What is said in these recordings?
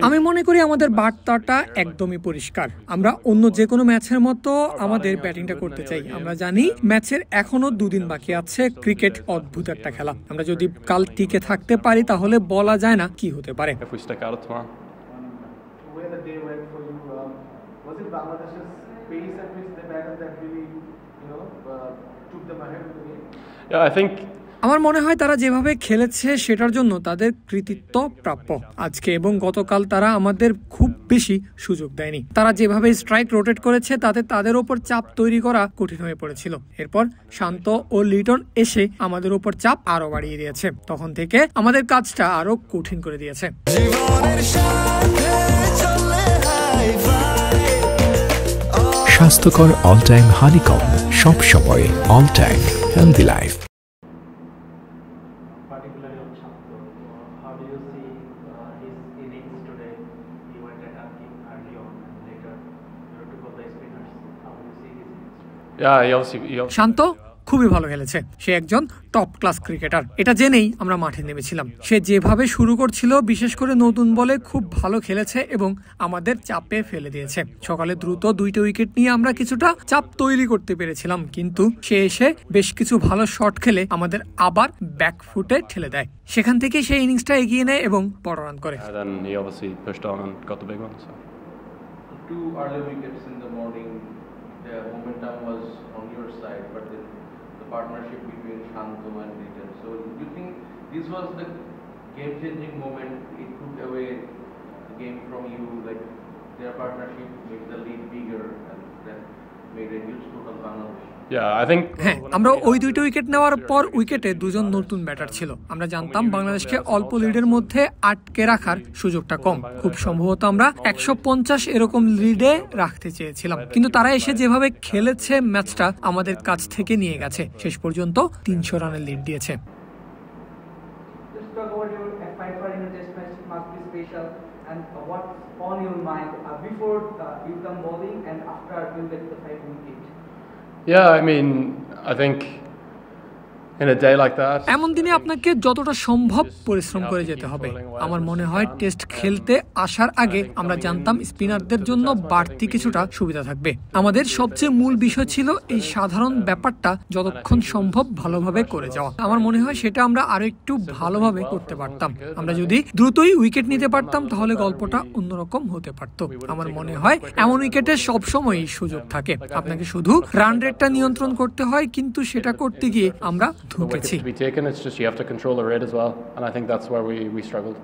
আমি মনে করি আমাদের বার্তাটা একদমই পরিষ্কার। আমরা অন্য যে কোনো ম্যাচের মতো আমাদের ব্যাটিংটা করতে চাই। আমরা জানি ম্যাচের এখনো 2 দিন বাকি আছে। ক্রিকেট অদ্ভুত একটা খেলা। আমরা যদি কাল টিকে থাকতে পারি তাহলে বলা যায় না কি হতে পারে। আমার মনে হয় তারা যেভাবে খেলেছে সেটার জন্য তাদের কৃতিত্ব প্রাপ্য। আজকে এবং গতকাল তারা আমাদের খুব বেশি সুযোগ দেয়নি। তারা যেভাবে স্ট্রাইক রোটেট করেছে তাতে তাদের ওপর চাপ তৈরি করা কঠিন হয়ে পড়েছিল। এরপর শান্ত ও লিটন এসে আমাদের ওপর চাপ আরো বাড়িয়ে দিয়েছে। তখন থেকে আমাদের কাজটা আরো কঠিন করে দিয়েছে। স্বাস্থ্যকর অল টাইম হানিকম, সব সময় অল টাইম হেলদি লাইফ। শান্ত খুবই ভালো খেলেছে। সে একজন টপ ক্লাস ক্রিকেটার, এটা জেনেই আমরা মাঠে নেমেছিলাম। সে যেভাবে শুরু করছিল, বিশেষ করে নতুন বলে খুব ভালো খেলেছে এবং আমাদের চাপে ফেলে দিয়েছে। সকালে দ্রুত 2টা উইকেট নিয়ে আমরা কিছুটা চাপ তৈরি করতে পেরেছিলাম, কিন্তু সে এসে বেশ কিছু ভালো শট খেলে আমাদের আবার ব্যাকফুটে ঠেলে দেয়। সেখান থেকে সেই ইনিংসটা এগিয়ে নেয় এবং বড় রান করে। The momentum was on your side, but the partnership between Shanto and Ritan. So do you think this was the game-changing moment? It took away the game from you, like their partnership made the lead bigger and then made a huge total Bangladesh. হ্যাঁ, আমরা ওই 2টা wicket নেওয়ার পর উইকেটে 2জন নতুন batter ছিল। আমরা জানতাম বাংলাদেশকে অল্প লিডের মধ্যে আটকে রাখার সুযোগটা কম। খুব সম্ভবত আমরা 150 এরকম লিডে রাখতে চেয়েছিলাম, কিন্তু তারা এসে যেভাবে খেলেছে ম্যাচটা আমাদের কাছ থেকে নিয়ে গেছে। শেষ পর্যন্ত 300 রানের লিড দিয়েছে। And what's on your mind before you come bowling and after you get the 5 wicket? I think in a day like that, এমন দিনে আপনাকে যতটা সম্ভব পরিশ্রম করে যেতে হবে। আমার মনে হয় টেস্ট খেলতে আসার আগে আমরা জানতাম স্পিনারদের জন্য বাড়তি কিছুটা সুবিধা থাকবে। আমাদের সবচেয়ে মূল বিষয় ছিল এই সাধারণ ব্যাপারটা যতক্ষণ সম্ভব ভালোভাবে করে যাওয়া। আমার মনে হয় সেটা আমরা আরো একটু ভালোভাবে করতে পারতাম। আমরা যদি দ্রুতই উইকেট নিতে পারতাম তাহলে গল্পটা অন্যরকম হতে পারত। আমার মনে হয় এমন উইকেটে সবসময়ই সুযোগ থাকে। আপনাকে শুধু রান রেটটা নিয়ন্ত্রণ করতে হয়, কিন্তু সেটা করতে গিয়ে আমরা wickets to be taken. It's just you have to control the rate as well, and I think that's where we struggled.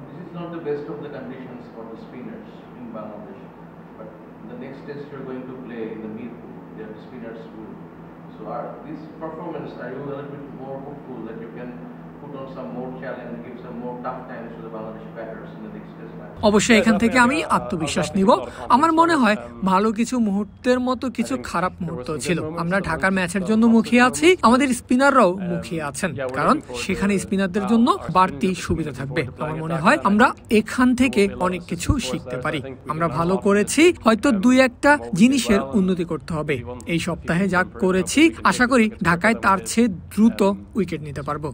This is not the best of the conditions for the spinners in Bangladesh, but the next test you're going to play in the Mirpur, there the spinners will. So this performance, are you a little bit more hopeful that you can put on some more challenge, give some more tough times to the Bangladesh batters in the next test match? অবশ্যই এখান থেকে আমি আত্মবিশ্বাস নিব। আমার মনে হয় ভালো কিছু মুহূর্তের মতো কিছু খারাপ মুহূর্ত ছিল। আমরা ঢাকার ম্যাচের জন্য মুখিয়ে আছি, আমাদের স্পিনাররাও মুখিয়ে আছেন, কারণ সেখানে স্পিনারদের জন্য বাড়তি সুবিধা থাকবে। আমার মনে হয় আমরা এখান থেকে অনেক কিছু শিখতে পারি। আমরা ভালো করেছি, হয়তো 2-1টা জিনিসের উন্নতি করতে হবে। এই সপ্তাহে যা করেছি আশা করি ঢাকায় তার চেয়ে দ্রুত উইকেট নিতে পারবো।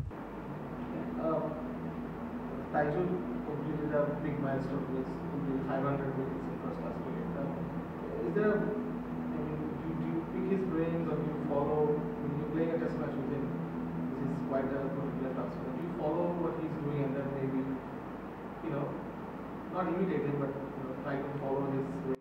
Big milestone is 500 wickets in first class cricket. Is there do you pick his brains, or do you follow when you're playing a test match with him? This is quite a particular task. Do you follow what he's doing and then maybe not imitate him, but try to follow his ways?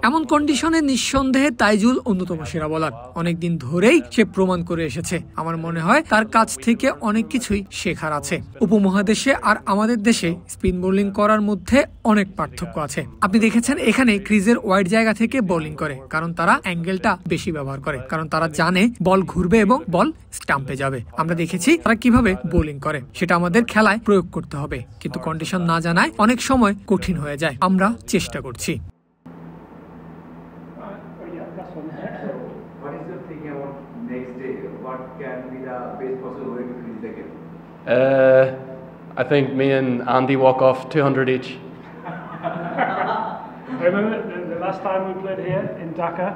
এমন কন্ডিশনে নিঃসন্দেহে তাইজুল অন্যতম সেরা bowler. অনেকদিন ধরেই সে প্রমাণ করে এসেছে। আমার মনে হয় তার কাছ থেকে অনেক কিছুই শেখার আছে। উপমহাদেশে আর আমাদের দেশে স্পিন বোলিং করার মধ্যে অনেক পার্থক্য আছে। আপনি দেখেছেন এখানে ক্রিজের ওয়াইড জায়গা থেকে বোলিং করে, কারণ তারা অ্যাঙ্গেলটা বেশি ব্যবহার করে, কারণ তারা জানে বল ঘুরবে এবং বল স্টাম্পে যাবে। আমরা দেখেছি তারা কিভাবে বোলিং করে, সেটা আমাদের খেলায় প্রয়োগ করতে হবে, কিন্তু কন্ডিশন না জানায় অনেক সময় কঠিন হয়ে যায়। আমরা চেষ্টা করছি। I think me and Andy walk off 200 each. I remember the last time we played here in Dhaka,